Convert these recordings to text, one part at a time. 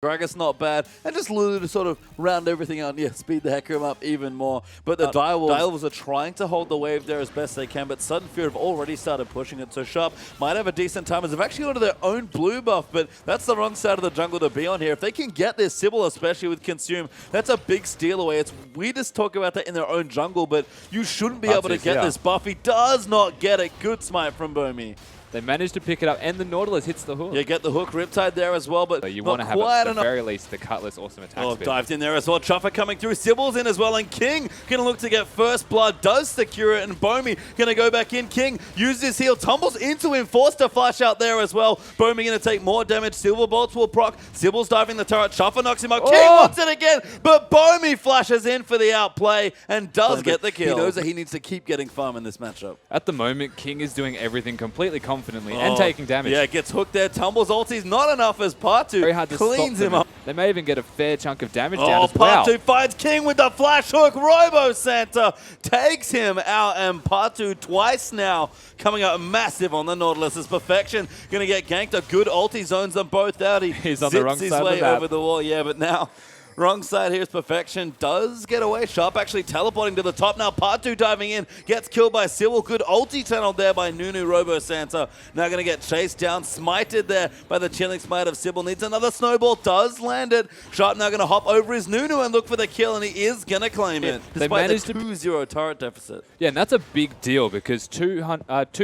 Gragas not bad, and just Lulu to sort of round everything out and speed the Hecarim up even more. But the Direwolves are trying to hold the wave there as best they can, but Sudden Fear have already started pushing it, so Sharp might have a decent time as they've actually got their own blue buff, but that's the wrong side of the jungle to be on here. If they can get this Sybil, especially with Consume, that's a big steal away. We just talk about that in their own jungle, but you shouldn't be able to get this buff. He does not get it. Good smite from Bomi. They managed to pick it up, and the Nautilus hits the hook. Yeah, get the hook. Riptide there as well, but you want to have, at the very least, the Cutlass awesome attack speed. Dived in there as well. Chuffer coming through. Sybil's in as well, and King going to look to get first blood. Does secure it, and Bomi going to go back in. King uses his heal, tumbles into him, forced to flash out there as well. Bomi going to take more damage. Silver Bolts will proc. Sybil's diving the turret. Chuffer knocks him out. King wants it again, but Bomi flashes in for the outplay and does get the kill. He knows that he needs to keep getting farm in this matchup. At the moment, King is doing everything completely confidently and taking damage. Yeah, gets hooked there. Tumbles ulti's not enough as Partu very hard to cleans him up. They may even get a fair chunk of damage down as well. Partu finds King with the flash hook. Robo Santa takes him out, and Partu twice now coming up massive on the Nautilus as Perfection going to get ganked. A good ulti zones them both out. He's on the wrong his side way of the map. over the wall. Yeah, but now wrong side here is Perfection. Does get away. Sharp actually teleporting to the top now. Partu diving in. Gets killed by Sybil. Good ulti tunnel there by Nunu Robo Santa. Now going to get chased down. Smited there by the chilling smite of Sybil. Needs another snowball. Does land it. Sharp now going to hop over his Nunu and look for the kill, and he is going to claim it. Despite the 2-0 turret deficit. Yeah, and that's a big deal because two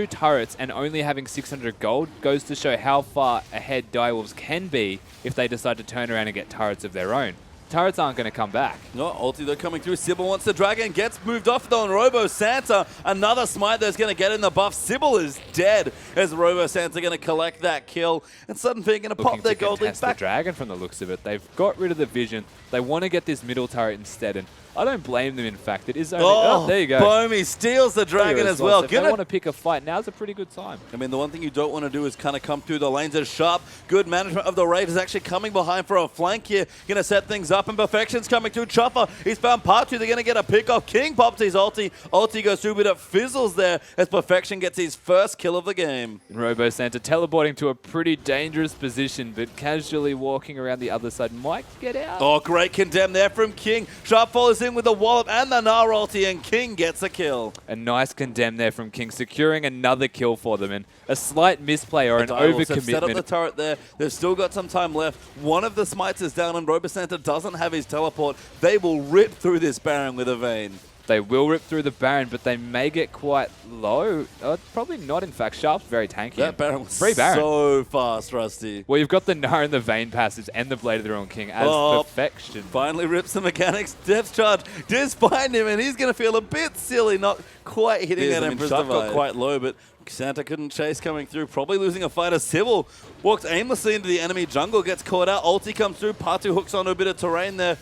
turrets and only having 600 gold goes to show how far ahead Direwolves can be if they decide to turn around and get turrets of their own. Turrets aren't going to come back. No, ulti though coming through. Sybil wants the dragon, gets moved off though on Robo Santa. Another smite that's going to get in the buff. Sybil is dead as Robo Santa going to collect that kill. And Sudden Fear going to pop their gold lead back. The dragon from the looks of it. They've got rid of the vision. They want to get this middle turret instead. And I don't blame them, in fact. It is only... Oh, there you go. Bomi steals the dragon as well. If they want to pick a fight, now's a pretty good time. I mean, the one thing you don't want to do is kind of come through the lanes as Sharp. Good management of the Wraith is actually coming behind for a flank here. Going to set things up, and Perfection's coming through. Chopper, he's found Partu. They're going to get a pick off. King pops his ulti. Ulti goes through, but it fizzles there as Perfection gets his first kill of the game. Robo Santa teleporting to a pretty dangerous position, but casually walking around the other side might get out. Oh, great condemn there from King. Sharp follows in with a wallop and the Gnar ulti, and King gets a kill. A nice condemn there from King, securing another kill for them. And a slight misplay or an overcommitment. Set up the turret there. They've still got some time left. One of the smites is down, and Robo Santa doesn't have his teleport. They will rip through this Baron with a vein. They will rip through the Baron, but they may get quite low. Probably not, in fact. Sharp's very tanky. That Baron was free Baron. So fast, Rusty. Well, you've got the Gnar and the Vein passives and the Blade of the Ruined King as Perfection. Finally rips the mechanics. Depth charge just find him, and he's going to feel a bit silly, not quite hitting that Emperor's Divide. Got quite low, but Santa couldn't chase coming through. Probably losing a fight as Sybil walks aimlessly into the enemy jungle, gets caught out. Ulti comes through. Partu hooks onto a bit of terrain there.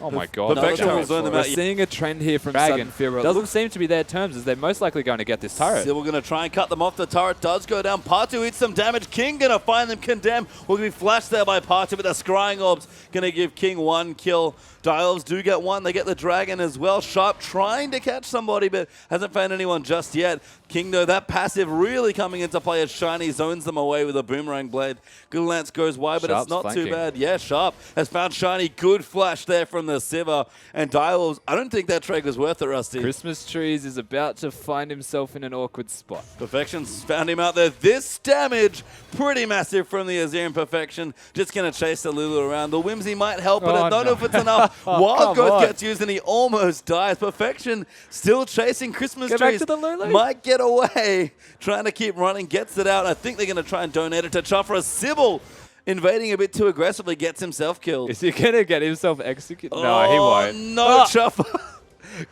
Oh my god. Perfection will zone them out. We're seeing a trend here from Sudden Fear. Doesn't seem to be their terms, as they're most likely going to get this turret. Still, we're going to try and cut them off. The turret does go down. Partu eats some damage. King going to find them condemned. Will be flashed there by Partu, but the Scrying Orbs going to give King one kill. Direwolves do get one. They get the dragon as well. Sharp trying to catch somebody, but hasn't found anyone just yet. King, though, that passive really coming into play as Shiny zones them away with a boomerang blade. Good Lance goes wide, but it's not too bad. Yeah, Sharp has found Shiny. Good flash there from the Sivir. And Direwolves, I don't think that trade was worth it, Rusty. Christmas Trees is about to find himself in an awkward spot. Perfection's found him out there. This damage, pretty massive from the Azir. Perfection just going to chase the Lulu around. The Whimsy might help, but I don't know if it's enough. Wild Growth gets used and he almost dies. Perfection still chasing Christmas Trees. Back to the Lulu. Might get away. Trying to keep running. Gets it out. I think they're going to try and donate it to Chufra. Sybil invading a bit too aggressively. Gets himself killed. Is he going to get himself executed? No, he won't. No, Chufra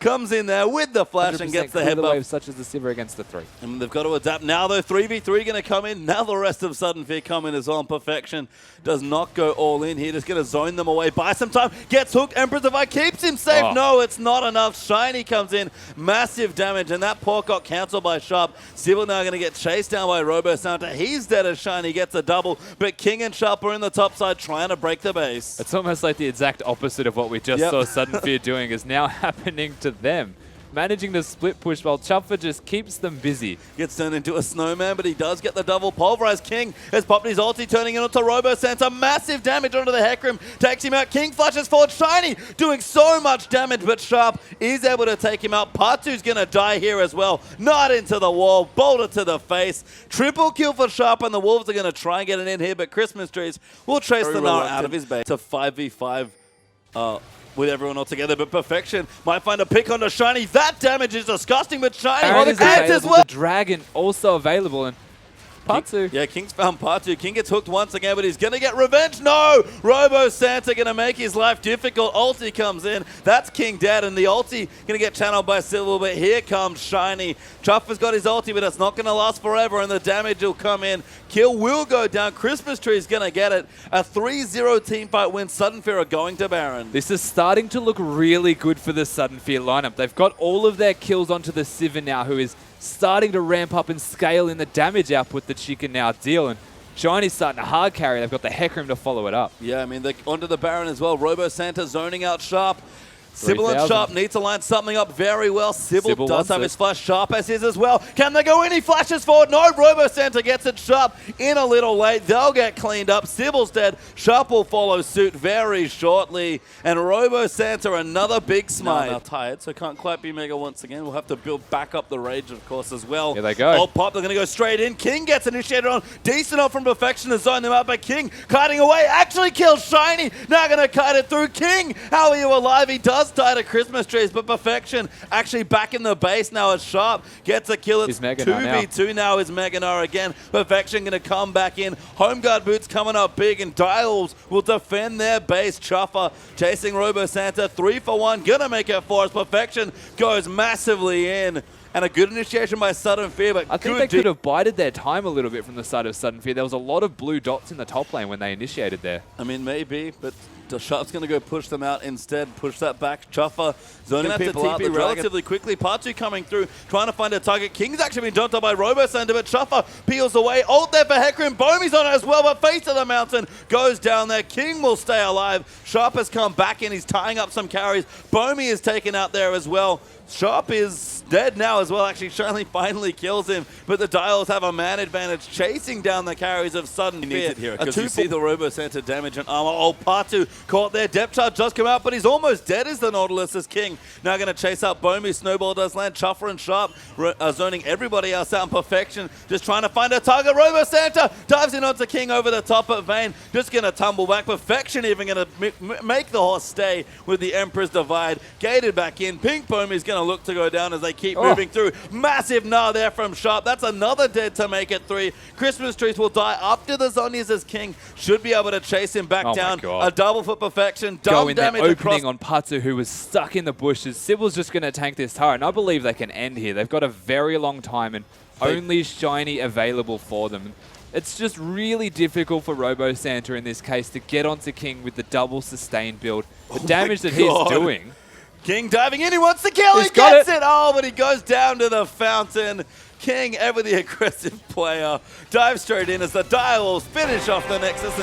comes in there with the flash and gets the head buff. Such as the Sivir against the 3. And they've got to adapt. Now, though, 3v3 going to come in. Now the rest of Sudden Fear come in as well. Perfection does not go all in here. Just going to zone them away. Buy some time. Gets hooked. Emperor's Divide keeps him safe. Oh. No, it's not enough. Shiny comes in. Massive damage. And that pork got cancelled by Sharp. Sybil now going to get chased down by Robo Santa. He's dead as Shiny gets a double. But King and Sharp are in the top side trying to break the base. It's almost like the exact opposite of what we just saw Sudden Fear doing is now happening to them. managing to split push while Chuffer just keeps them busy. Gets turned into a snowman, but he does get the double pulverize. King has popped his ulti, turning it onto Robo Santa. Massive damage onto the Hecarim. Takes him out. King flashes forward. Shiny doing so much damage, but Sharp is able to take him out. Partu's going to die here as well. Not into the wall. Boulder to the face. Triple kill for Sharp, and the Wolves are going to try and get it in here, but Christmas Trees will chase the Nara out of his base. It's a 5v5 with everyone all together, but Perfection might find a pick onto Shiny. That damage is disgusting, but Shiny Aaron is as well. The Dragon also available, and Partu. Yeah, King's found Partu. King gets hooked once again, but he's going to get revenge. No! Robo Santa going to make his life difficult. Ulti comes in. That's King dead, and the ulti going to get channeled by Silver, but here comes Shiny. Chuffer's got his ulti, but it's not going to last forever, and the damage will come in. Kill will go down. Christmas Tree's going to get it. A 3-0 teamfight win. Sudden Fear are going to Baron. This is starting to look really good for the Sudden Fear lineup. They've got all of their kills onto the Sivir now, who is starting to ramp up and scale in the damage output that she can now deal. And Shiny's starting to hard carry. They've got the Hecarim to follow it up. Yeah, I mean, they're onto the Baron as well. Robo Santa zoning out Sharp. Sybil and Sharp need to line something up very well. Sybil does have his flash. Sharp has his as well. Can they go in? He flashes forward. No, Robo Santa gets it. Sharp in a little late. They'll get cleaned up. Sybil's dead. Sharp will follow suit very shortly. And Robo Santa, another big smite. Now tired, so can't quite be Mega once again. We'll have to build back up the rage, of course, as well. Here they go. Old Pop, they're going to go straight in. King gets initiated on. Decent off from Perfection to zone them out, but King kiting away. Actually kills Shiny. Now going to kite it through. King, how are you alive? He does die to Christmas Trees, but Perfection actually back in the base now as Sharp gets a kill. It's 2v2 now is Meganar again. Perfection going to come back in. Home Guard Boots coming up big, and Dials will defend their base. Chuffer chasing Robo Santa. 3-for-1. Going to make it for us. Perfection goes massively in. And a good initiation by Sudden Fear, but I think they could have bided their time a little bit from the side of Sudden Fear. There was a lot of blue dots in the top lane when they initiated there. I mean, maybe, but Sharp's going to go push them out instead. Push that back. Chuffer zoning people out relatively quickly. Partu coming through, trying to find a target. King's actually been jumped up by Robo Santa, but Chuffer peels away. Ult there for Hecarim. Bomey's on it as well, but Face of the Mountain goes down there. King will stay alive. Sharp has come back in. He's tying up some carries. Bomey is taken out there as well. Sharp is dead now as well. Actually, Shirley finally kills him, but the Dials have a man advantage chasing down the carries of Sudden Fear. Because you see the Robo Santa damage and armor. Oh, Partu caught there. Depth charge does come out, but he's almost dead as the Nautilus is King. Now going to chase out Bomey. Snowball does land. Chuffer and Sharp zoning everybody else out in Perfection. Just trying to find a target. Robo Santa dives in onto King over the top of Vayne. Just going to tumble back. Perfection even going to make the horse stay with the Emperor's Divide. Gated back in. Pink Bomey's going to look to go down as they keep moving through. Massive gnaw there from Sharp. That's another dead to make it 3. Christmas Trees will die after the Zonias as King. Should be able to chase him back down. A double for Perfection. Go in there, opening on Partu, who was stuck in the bushes. Sybil's just going to tank this turret, and I believe they can end here. They've got a very long time and only Shiny available for them. It's just really difficult for Robo Santa in this case to get onto King with the double sustain build. The damage that he's doing. King diving in, he wants to kill, he gets it! Oh, but he goes down to the fountain. King, ever the aggressive player, dives straight in as the Dials finish off the Nexus.